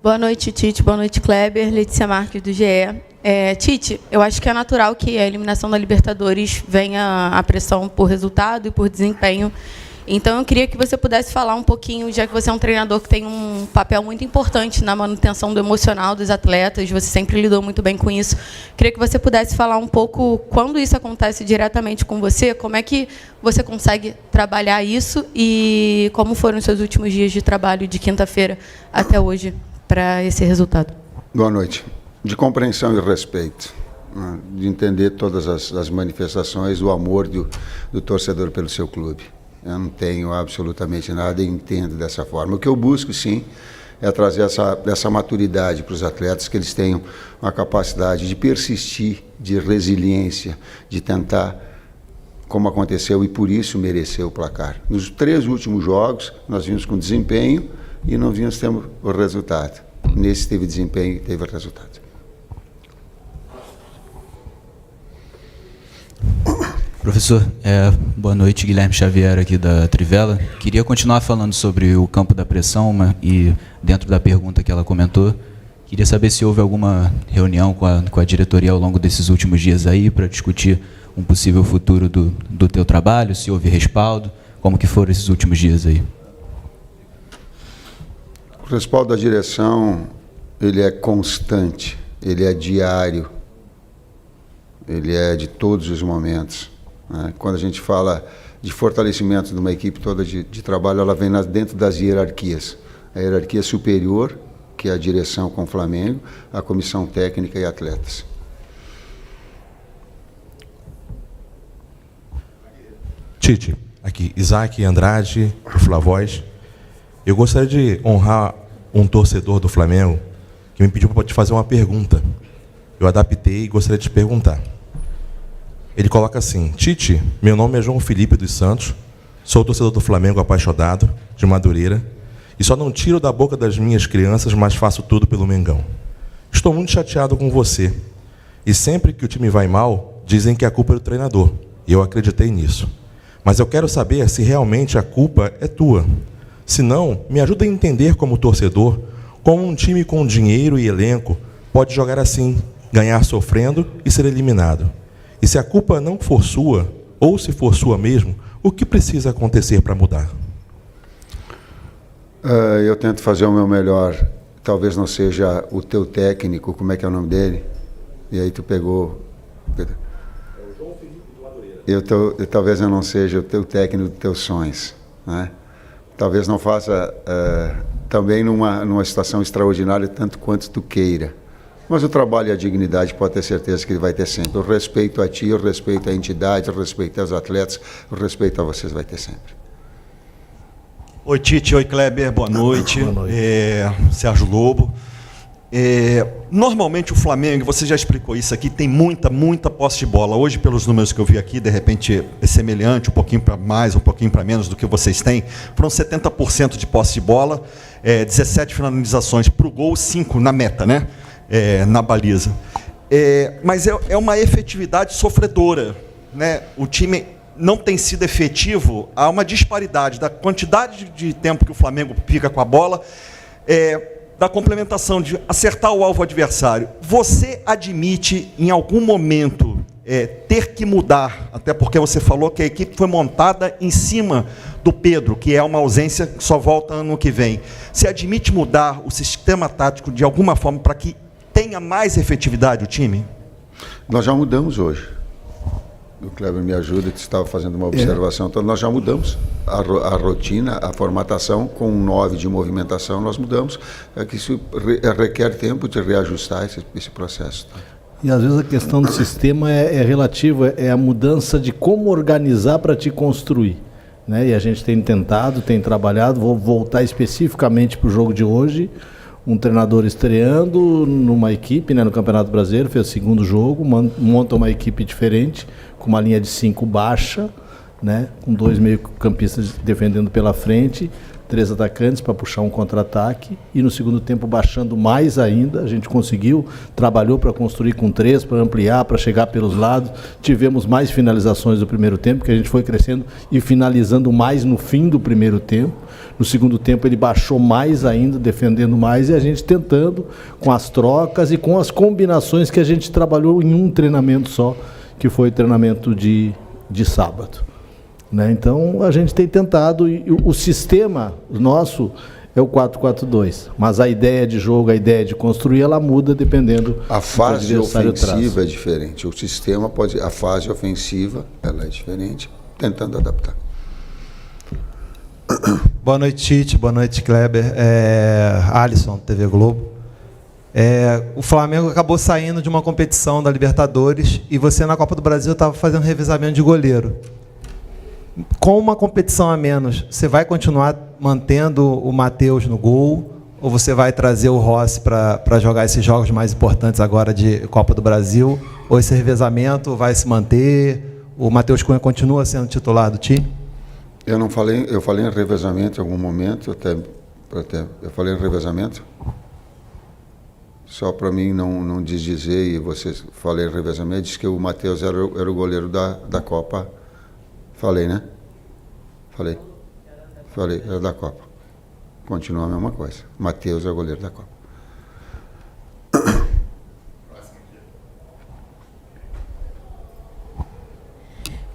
Boa noite, Tite. Boa noite, Kleber. Letícia Marques, do GE. Tite, eu acho que é natural que a eliminação da Libertadores venha a pressão por resultado e por desempenho. Então, eu queria que você pudesse falar um pouquinho, já que você é um treinador que tem um papel muito importante na manutenção do emocional dos atletas, você sempre lidou muito bem com isso. Queria que você pudesse falar um pouco, quando isso acontece diretamente com você, como é que você consegue trabalhar isso e como foram os seus últimos dias de trabalho de quinta-feira até hoje para esse resultado? Boa noite. De compreensão e respeito, né, de entender todas as manifestações do amor do torcedor pelo seu clube. Eu não tenho absolutamente nada e entendo dessa forma. O que eu busco, sim, é trazer essa maturidade para os atletas, que eles tenham uma capacidade de persistir, de resiliência, de tentar, como aconteceu, e por isso mereceu o placar. Nos 3 últimos jogos, nós vimos com desempenho e não vimos tendo o resultado. Nesse teve desempenho e teve o resultado. Professor, boa noite, Guilherme Xavier aqui da Trivela. Queria continuar falando sobre o campo da pressão e dentro da pergunta que ela comentou, queria saber se houve alguma reunião com a diretoria ao longo desses últimos dias aí para discutir um possível futuro do teu trabalho, se houve respaldo, como que foram esses últimos dias aí? O respaldo da direção, ele é constante, ele é diário, ele é de todos os momentos. Quando a gente fala de fortalecimento de uma equipe toda de trabalho, ela vem dentro das hierarquias. A hierarquia superior, que é a direção com o Flamengo, a comissão técnica e atletas. Tite, aqui, Isaac Andrade, do Fla-Voz. Eu gostaria de honrar um torcedor do Flamengo que me pediu para te fazer uma pergunta. Eu adaptei e gostaria de te perguntar. Ele coloca assim: Tite, meu nome é João Felipe dos Santos, sou torcedor do Flamengo apaixonado, de Madureira, e só não tiro da boca das minhas crianças, mas faço tudo pelo Mengão. Estou muito chateado com você, e sempre que o time vai mal, dizem que a culpa é do treinador, e eu acreditei nisso. Mas eu quero saber se realmente a culpa é tua. Se não, me ajuda a entender como torcedor, como um time com dinheiro e elenco pode jogar assim, ganhar sofrendo e ser eliminado. E se a culpa não for sua, ou se for sua mesmo, o que precisa acontecer para mudar? Eu tento fazer o meu melhor. Talvez não seja o teu técnico, como é que é o nome dele? E aí tu pegou... João Felipe do Madureira. Talvez eu não seja o teu técnico dos teus sonhos, né? Talvez não faça também numa situação extraordinária tanto quanto tu queira. Mas o trabalho e a dignidade pode ter certeza que ele vai ter sempre. O respeito a ti, o respeito à entidade, o respeito aos atletas, o respeito a vocês vai ter sempre. Oi, Tite. Oi, Kleber. Boa noite. Boa noite. Sérgio Lobo. Normalmente o Flamengo, você já explicou isso aqui, tem muita posse de bola. Hoje, pelos números que eu vi aqui, de repente é semelhante, um pouquinho para mais, um pouquinho para menos do que vocês têm. Foram 70% de posse de bola, 17 finalizações para o gol, 5 na meta, né? Na baliza. Mas é uma efetividade sofredora, né? O time não tem sido efetivo, há uma disparidade da quantidade de tempo que o Flamengo fica com a bola, da complementação, de acertar o alvo adversário. Você admite, em algum momento, ter que mudar, até porque você falou que a equipe foi montada em cima do Pedro, que é uma ausência que só volta ano que vem. Você admite mudar o sistema tático de alguma forma para que tenha mais efetividade o time? Nós já mudamos hoje. O Kleber me ajuda, que estava fazendo uma observação. Então, nós já mudamos a rotina, a formatação com 9 de movimentação, nós mudamos. Que isso requer tempo de reajustar esse processo. Tá? E às vezes a questão do sistema é relativa, é a mudança de como organizar para te construir, né? E a gente tem tentado, tem trabalhado, vou voltar especificamente para o jogo de hoje. Um treinador estreando numa equipe, né, no Campeonato Brasileiro, fez o segundo jogo, monta uma equipe diferente, com uma linha de 5 baixa, né, com 2 meio-campistas defendendo pela frente, 3 atacantes para puxar um contra-ataque, e no segundo tempo baixando mais ainda, a gente conseguiu, trabalhou para construir com 3, para ampliar, para chegar pelos lados, tivemos mais finalizações do primeiro tempo, que a gente foi crescendo e finalizando mais no fim do primeiro tempo. No segundo tempo ele baixou mais ainda, defendendo mais, e a gente tentando, com as trocas e com as combinações que a gente trabalhou em um treinamento só, que foi o treinamento de sábado. Né? Então, a gente tem tentado, e o sistema nosso é o 4-4-2, mas a ideia de jogo, a ideia de construir, ela muda dependendo a fase do que o adversário ofensiva traz. é diferente, o sistema pode, a fase ofensiva ela é diferente, tentando adaptar. Boa noite, Tite, boa noite, Kleber. Alisson, TV Globo. O Flamengo acabou saindo de uma competição da Libertadores e você na Copa do Brasil estava fazendo revezamento de goleiro. Com uma competição a menos, você vai continuar mantendo o Matheus no gol ou você vai trazer o Rossi para jogar esses jogos mais importantes agora de Copa do Brasil? Ou esse revezamento vai se manter? O Matheus Cunha continua sendo titular do time? Eu falei em revezamento em algum momento, eu falei em revezamento, só para mim não desdizer, e vocês falei em revezamento, disse que o Matheus era o goleiro da Copa. Falei, né? Falei, era da Copa. Continua a mesma coisa. Matheus é o goleiro da Copa.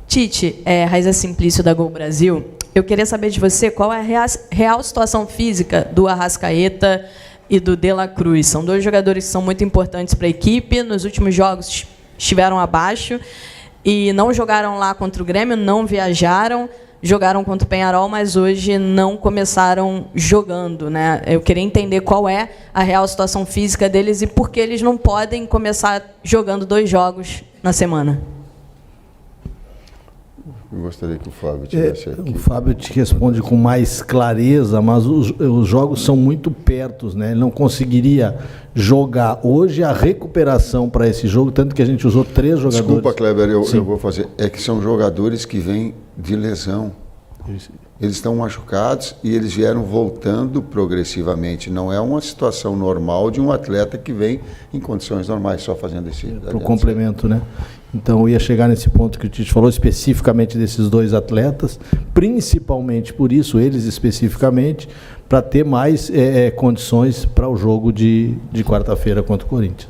Tite, Raiza Simplício da Gol Brasil. Eu queria saber de você qual é a real situação física do Arrascaeta e do De La Cruz. São 2 jogadores que são muito importantes para a equipe. Nos últimos jogos estiveram abaixo e não jogaram lá contra o Grêmio, não viajaram, jogaram contra o Peñarol, mas hoje não começaram jogando, né? Eu queria entender qual é a real situação física deles e por que eles não podem começar jogando 2 jogos na semana. Eu gostaria que o Fábio tivesse aqui. O Fábio te responde com mais clareza, mas os jogos são muito perto, né? Ele não conseguiria jogar hoje a recuperação para esse jogo, tanto que a gente usou 3 jogadores. Desculpa, Kleber, eu vou fazer. É que são jogadores que vêm de lesão. Eles estão machucados e eles vieram voltando progressivamente. Não é uma situação normal de um atleta que vem em condições normais, só fazendo esse... Para o complemento, né? Então, eu ia chegar nesse ponto que o Tite falou, especificamente desses 2 atletas, principalmente por isso, eles especificamente, para ter mais condições para o jogo de quarta-feira contra o Corinthians.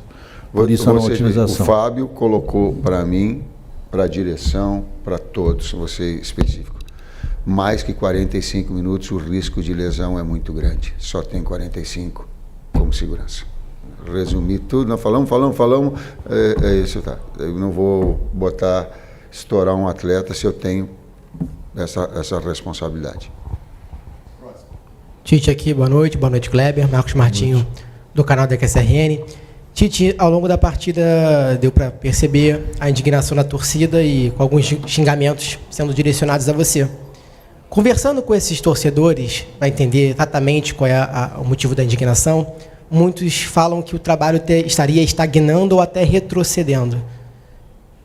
Por isso a não utilização. O Fábio colocou para mim, para a direção, para todos, você específico. Mais que 45 minutos, o risco de lesão é muito grande. Só tem 45 como segurança. Resumir tudo, nós falamos, isso tá. Eu não vou estourar um atleta se eu tenho essa responsabilidade. Tite aqui, boa noite Kleber, Marcos Martinho do canal da QSRN. Tite, ao longo da partida deu para perceber a indignação da torcida e com alguns xingamentos sendo direcionados a você. Conversando com esses torcedores, para entender exatamente qual é o motivo da indignação, muitos falam que o trabalho estaria estagnando ou até retrocedendo.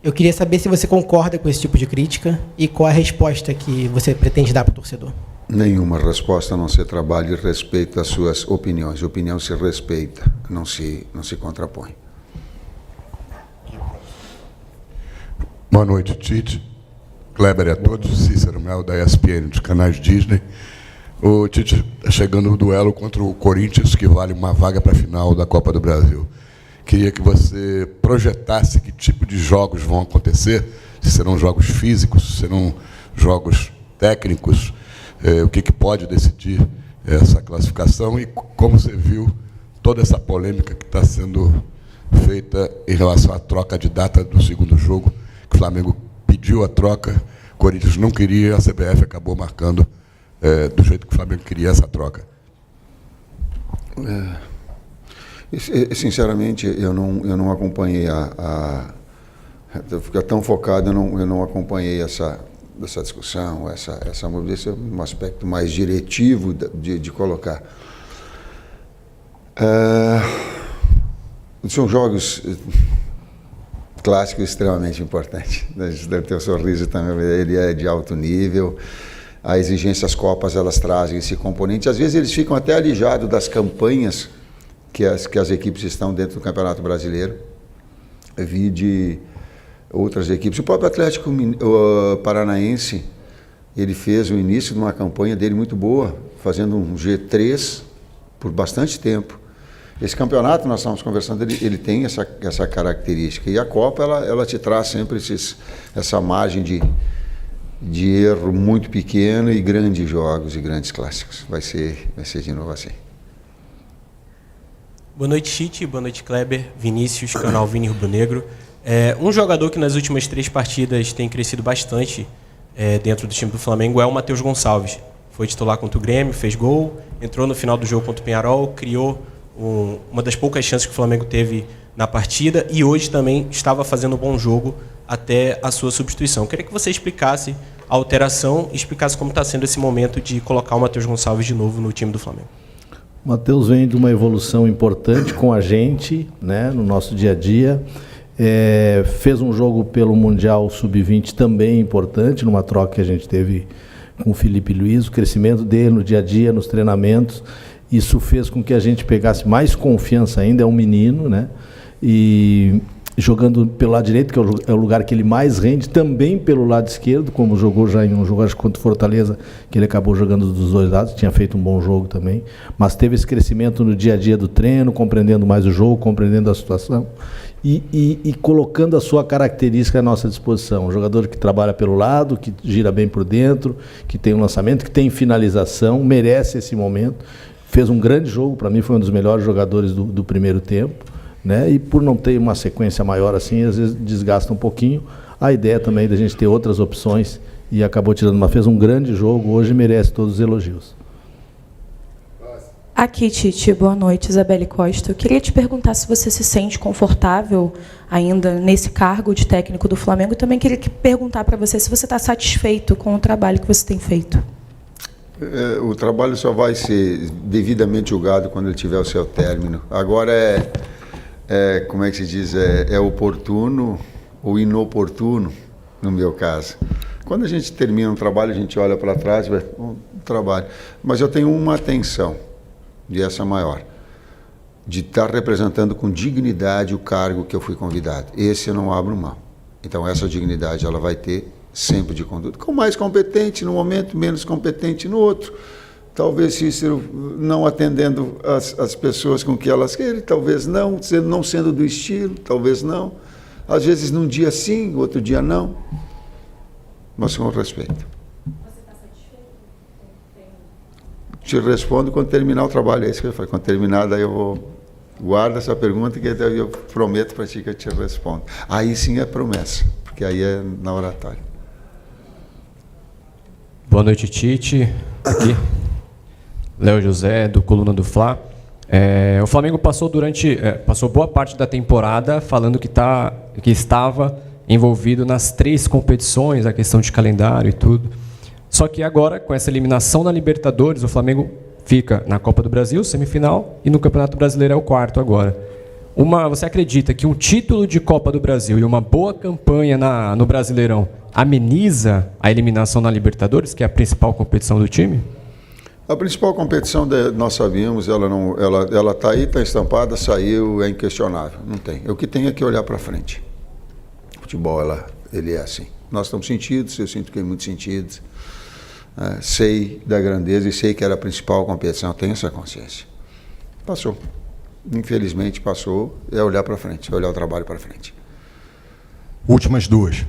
Eu queria saber se você concorda com esse tipo de crítica e qual a resposta que você pretende dar para o torcedor. Nenhuma resposta, a não ser trabalho e respeito às suas opiniões. A opinião se respeita, não se contrapõe. Boa noite, Tite. Kleber e a todos, Cícero Mel, da ESPN, dos canais Disney. O Tite está chegando no duelo contra o Corinthians, que vale uma vaga para a final da Copa do Brasil. Queria que você projetasse que tipo de jogos vão acontecer, se serão jogos físicos, se serão jogos técnicos, o que pode decidir essa classificação e como você viu toda essa polêmica que está sendo feita em relação à troca de data do segundo jogo, que o Flamengo pediu a troca, o Corinthians não queria, a CBF acabou marcando do jeito que o Flamengo queria essa troca. Sinceramente, eu não acompanhei eu fico tão focado, eu não acompanhei essa discussão, essa mobilização, um aspecto mais diretivo de colocar. São jogos clássicos extremamente importantes. Deve ter um sorriso também, ele é de alto nível. a exigência, as Copas, elas trazem esse componente. Às vezes eles ficam até alijados das campanhas que as equipes estão dentro do Campeonato Brasileiro. Eu vi de outras equipes. O próprio Atlético Paranaense, ele fez o início de uma campanha dele muito boa, fazendo um G3 por bastante tempo. Esse campeonato, nós estamos conversando, ele tem essa característica. E a Copa, ela te traz sempre essa margem de erro muito pequeno e grandes jogos e grandes clássicos. Vai ser de novo assim. Boa noite, Tite. Boa noite, Kleber. Vinícius, canal Vini Rubro Negro. Um jogador que nas últimas 3 partidas tem crescido bastante dentro do time do Flamengo é o Matheus Gonçalves. Foi titular contra o Grêmio, fez gol, entrou no final do jogo contra o Peñarol, criou uma das poucas chances que o Flamengo teve na partida e hoje também estava fazendo um bom jogo até a sua substituição. Eu queria que você explicasse a alteração e explicasse como está sendo esse momento de colocar o Matheus Gonçalves de novo no time do Flamengo. O Matheus vem de uma evolução importante com a gente, né, no nosso dia a dia. Fez um jogo pelo Mundial Sub-20 também importante, numa troca que a gente teve com o Felipe Luiz, o crescimento dele no dia a dia, nos treinamentos. Isso fez com que a gente pegasse mais confiança ainda, é um menino, né? E jogando pelo lado direito, que é o lugar que ele mais rende, também pelo lado esquerdo, como jogou já em um jogo contra o Fortaleza, que ele acabou jogando dos dois lados, tinha feito um bom jogo também, mas teve esse crescimento no dia a dia do treino, compreendendo mais o jogo, compreendendo a situação e colocando a sua característica à nossa disposição. Um jogador que trabalha pelo lado, que gira bem por dentro, que tem um lançamento, que tem finalização, merece esse momento. Fez um grande jogo, para mim foi um dos melhores jogadores do primeiro tempo, né? E por não ter uma sequência maior assim, às vezes desgasta um pouquinho. A ideia também da gente ter outras opções e acabou tirando uma. Fez um grande jogo, hoje merece todos os elogios. Aqui, Tite, boa noite, Isabelle Costa. Eu queria te perguntar se você se sente confortável ainda nesse cargo de técnico do Flamengo e também queria perguntar para você se você está satisfeito com o trabalho que você tem feito. O trabalho só vai ser devidamente julgado quando ele tiver o seu término. Agora como é que se diz, oportuno ou inoportuno, no meu caso. Quando a gente termina um trabalho, a gente olha para trás, um trabalho. Mas eu tenho uma atenção, e essa maior, de estar representando com dignidade o cargo que eu fui convidado. Esse eu não abro mão. Então essa dignidade ela vai ter sempre de conduta, com mais competente no momento, menos competente no outro. Talvez Cícero não atendendo as pessoas com que elas querem, talvez não sendo do estilo, talvez não. Às vezes num dia sim, outro dia não. Mas com respeito. Você está satisfeito? Te respondo quando terminar o trabalho, é isso que eu falei. Quando terminar, daí eu vou... Guarda essa pergunta que eu prometo para ti que eu te respondo. Aí sim é promessa, porque aí é na oratória. Boa noite, Tite. Aqui, Léo José, do Coluna do Fla. O Flamengo passou boa parte da temporada falando que estava envolvido nas 3 competições, a questão de calendário e tudo. Só que agora, com essa eliminação na Libertadores, o Flamengo fica na Copa do Brasil, semifinal, e no Campeonato Brasileiro é o 4º agora. Você acredita que um título de Copa do Brasil e uma boa campanha no Brasileirão ameniza a eliminação na Libertadores, que é a principal competição do time? A principal competição nós sabíamos, ela está aí, está estampada, saiu, é inquestionável. Não tem. O que tem é que olhar para frente. O futebol, ele é assim. Nós estamos sentidos, eu sinto que é muito sentido. Sei da grandeza e sei que era a principal competição, tenho essa consciência. Passou. Infelizmente passou, é olhar para frente, é olhar o trabalho para frente. Últimas 2.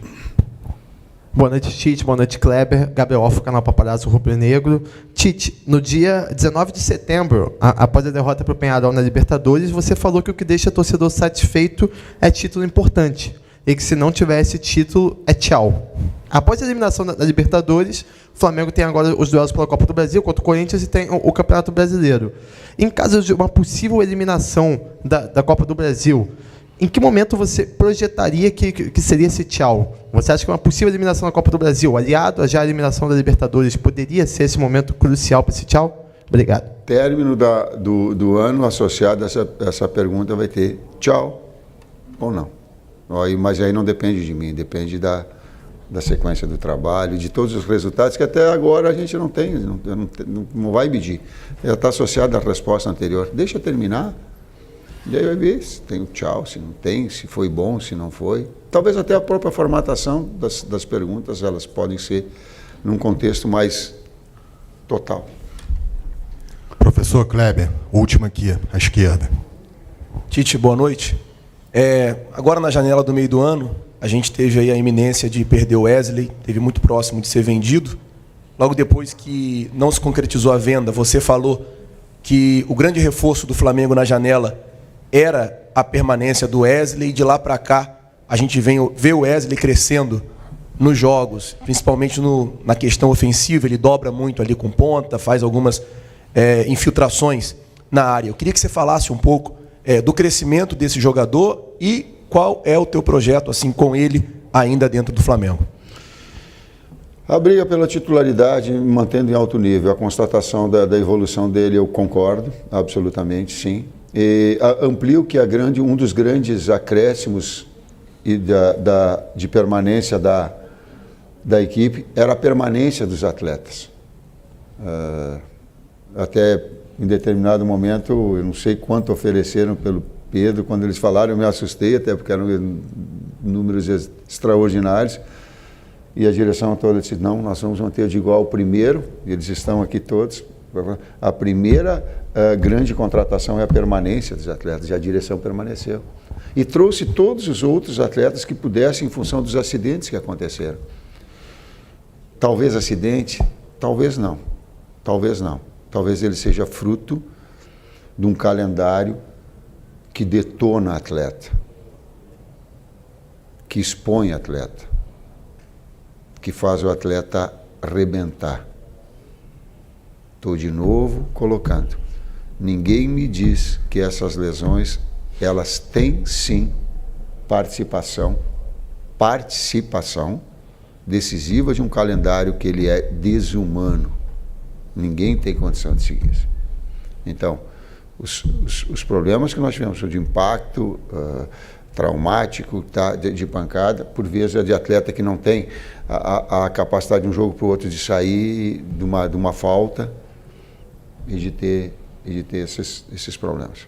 Boa noite, Tite. Boa noite, Kleber. Gabriel Alfa, canal Paparazzo Rubro Negro. Tite, no dia 19 de setembro, após a derrota para o Peñarol na Libertadores, você falou que o que deixa o torcedor satisfeito é título importante. E que se não tivesse título, é tchau. Após a eliminação da Libertadores, o Flamengo tem agora os duelos pela Copa do Brasil contra o Corinthians e tem o Campeonato Brasileiro. Em caso de uma possível eliminação da Copa do Brasil, em que momento você projetaria que seria esse tchau? Você acha que uma possível eliminação da Copa do Brasil, aliado a já a eliminação da Libertadores, poderia ser esse momento crucial para esse tchau? Obrigado. Término do ano associado a essa pergunta vai ter tchau ou não. Mas aí não depende de mim, depende da sequência do trabalho, de todos os resultados que até agora a gente não tem, não vai medir. Já está associado à resposta anterior. Deixa terminar, e aí vai ver se tem o tchau, se não tem, se foi bom, se não foi. Talvez até a própria formatação das perguntas, elas podem ser num contexto mais total. Professor Kleber, última aqui, à esquerda. Tite, boa noite. Agora na janela do meio do ano, a gente teve aí a iminência de perder o Wesley, teve muito próximo de ser vendido. Logo depois que não se concretizou a venda, você falou que o grande reforço do Flamengo na janela era a permanência do Wesley, e de lá para cá a gente vê o Wesley crescendo nos jogos, principalmente na questão ofensiva, ele dobra muito ali com ponta, faz algumas infiltrações na área. Eu queria que você falasse um pouco do crescimento desse jogador e qual é o teu projeto assim com ele ainda dentro do Flamengo. A briga pela titularidade, mantendo em alto nível, a constatação da evolução dele, eu concordo, absolutamente, sim. E amplio que um dos grandes acréscimos de permanência da equipe era a permanência dos atletas. Até em determinado momento, eu não sei quanto ofereceram pelo Pedro, quando eles falaram, eu me assustei, até porque eram números extraordinários. E a direção toda disse, não, nós vamos manter de igual o primeiro, eles estão aqui todos. A primeira grande contratação é a permanência dos atletas, e a direção permaneceu. E trouxe todos os outros atletas que pudessem, em função dos acidentes que aconteceram. Talvez acidente, talvez não. Talvez não. Talvez ele seja fruto de um calendário que detona atleta, que expõe atleta, que faz o atleta arrebentar. Estou de novo colocando. Ninguém me diz que essas lesões, elas têm sim participação decisiva de um calendário que ele é desumano. Ninguém tem condição de seguir isso. Então, os problemas que nós tivemos de impacto traumático, de pancada, por vezes é de atleta que não tem a capacidade de um jogo para o outro de sair de uma falta e de ter esses problemas.